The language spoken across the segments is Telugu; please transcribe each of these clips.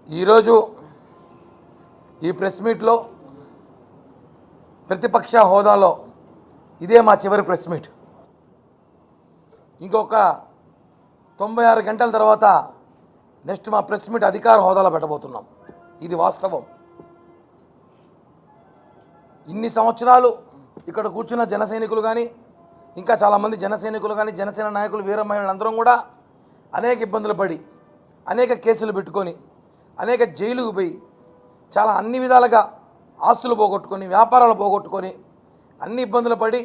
ఈరోజు ఈ ప్రెస్ మీట్లో ప్రతిపక్ష హోదాలో ఇదే మా చివరి ప్రెస్ మీట్. ఇంకొక 96 గంటల తర్వాత నెక్స్ట్ మా ప్రెస్ మీట్ అధికార హోదాలో పెట్టబోతున్నాం. ఇది వాస్తవం. ఇన్ని సంవత్సరాలు ఇక్కడ కూర్చున్న జన సైనికులు కానీ, ఇంకా చాలామంది జన సైనికులు కానీ, జనసేన నాయకులు, వీర మహిళలు అందరం కూడా అనేక ఇబ్బందులు పడి, అనేక కేసులు పెట్టుకొని, అనేక జైలుకు పోయి, చాలా అన్ని విధాలుగా ఆస్తులు పోగొట్టుకొని, వ్యాపారాలు పోగొట్టుకొని, అన్ని ఇబ్బందులు పడి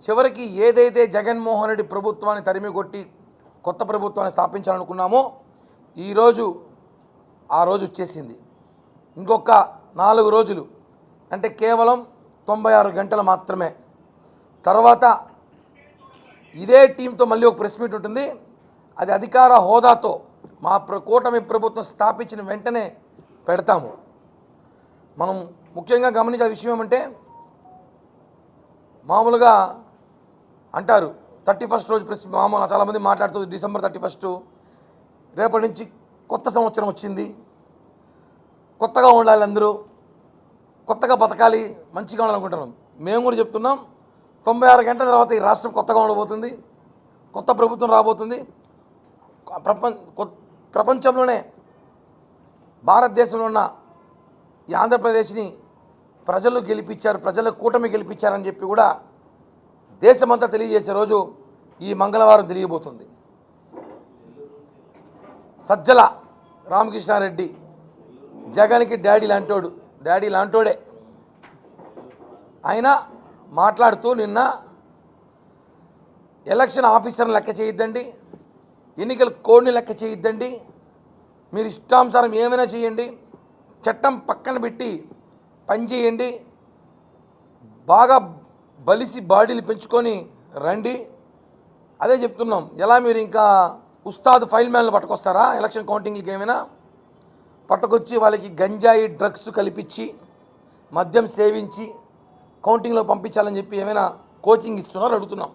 చివరికి ఏదైతే జగన్మోహన్ రెడ్డి ప్రభుత్వాన్ని తరిమి కొట్టి కొత్త ప్రభుత్వాన్ని స్థాపించాలనుకున్నామో ఈరోజు ఆ రోజు వచ్చేసింది. ఇంకొక 4 రోజులు అంటే కేవలం 96 గంటలు మాత్రమే. తర్వాత ఇదే టీంతో మళ్ళీ ఒక ప్రెస్ మీట్ ఉంటుంది. అది అధికార హోదాతో మా కూటమి ప్రభుత్వం స్థాపించిన వెంటనే పెడతాము. మనం ముఖ్యంగా గమనించే విషయం ఏమంటే, మామూలుగా అంటారు 31st రోజు ప్రెస్ మామూలు చాలామంది మాట్లాడుతుంది, డిసెంబర్ 31 రేపటి నుంచి కొత్త సంవత్సరం వచ్చింది, కొత్తగా ఉండాలి, అందరూ కొత్తగా బతకాలి, మంచిగా ఉండాలనుకుంటున్నాం. మేము కూడా చెప్తున్నాం, 96 గంటల తర్వాత ఈ రాష్ట్రం కొత్తగా ఉండబోతుంది, కొత్త ప్రభుత్వం రాబోతుంది. ప్రపంచంలోనే భారతదేశంలో ఉన్న ఈ ఆంధ్రప్రదేశ్ని ప్రజలు గెలిపించారు, ప్రజల కూటమి గెలిపించారని చెప్పి కూడా దేశమంతా తెలియజేసే రోజు ఈ మంగళవారం తెలియబోతుంది. సజ్జల రామకృష్ణారెడ్డి జగన్కి డాడీ లాంటోడే. ఆయన మాట్లాడుతూ నిన్న ఎలక్షన్ ఆఫీసర్ని లెక్క చేయొద్దండి, ఎన్నికల కోడ్ని లెక్క చేయొద్దండి, మీరు ఇష్టానుసారం ఏమైనా చేయండి, చట్టం పక్కన పెట్టి పనిచేయండి, బాగా బలిసి బాడీలు పెంచుకొని రండి. అదే చెప్తున్నాం. ఎలా మీరు ఇంకా ఉస్తాద్ ఫైల్ మ్యాన్లు పట్టుకొస్తారా? ఎలక్షన్ కౌంటింగ్కి ఏమైనా పట్టుకొచ్చి వాళ్ళకి గంజాయి డ్రగ్స్ కల్పించి మద్యం సేవించి కౌంటింగ్లో పంపించాలని చెప్పి ఏమైనా కోచింగ్ ఇస్తున్నారో అడుగుతున్నాం.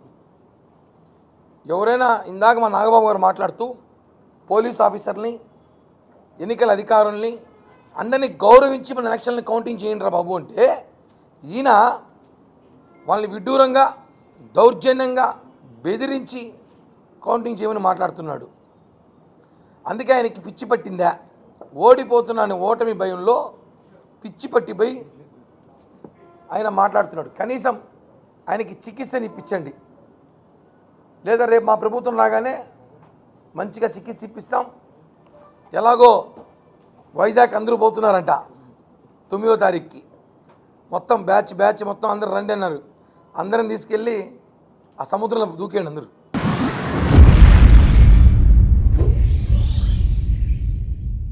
ఎవరైనా ఇందాక మా నాగబాబు గారు మాట్లాడుతూ పోలీస్ ఆఫీసర్ని, ఎన్నికల అధికారుల్ని అందరినీ గౌరవించి మన ఎలక్షన్ని కౌంటింగ్ చేయండి రా బాబు అంటే, ఈయన వాళ్ళని విడ్డూరంగా దౌర్జన్యంగా బెదిరించి కౌంటింగ్ చేయమని మాట్లాడుతున్నాడు. అందుకే ఆయనకి పిచ్చి పట్టిందా? ఓడిపోతున్నాను ఓటమి భయంలో పిచ్చి పట్టిపోయి ఆయన మాట్లాడుతున్నాడు. కనీసం ఆయనకి చికిత్సని ఇప్పించండి, లేదా రేపు మా ప్రభుత్వం రాగానే మంచిగా చికిత్స ఇప్పిస్తాం. ఎలాగో వైజాగ్ అందరూ పోతున్నారంట 9వ తారీఖుకి, మొత్తం బ్యాచ్ మొత్తం అందరూ రండి అన్నారు. అందరం తీసుకెళ్ళి ఆ సముద్రంలో దూకేయండి అందరూ.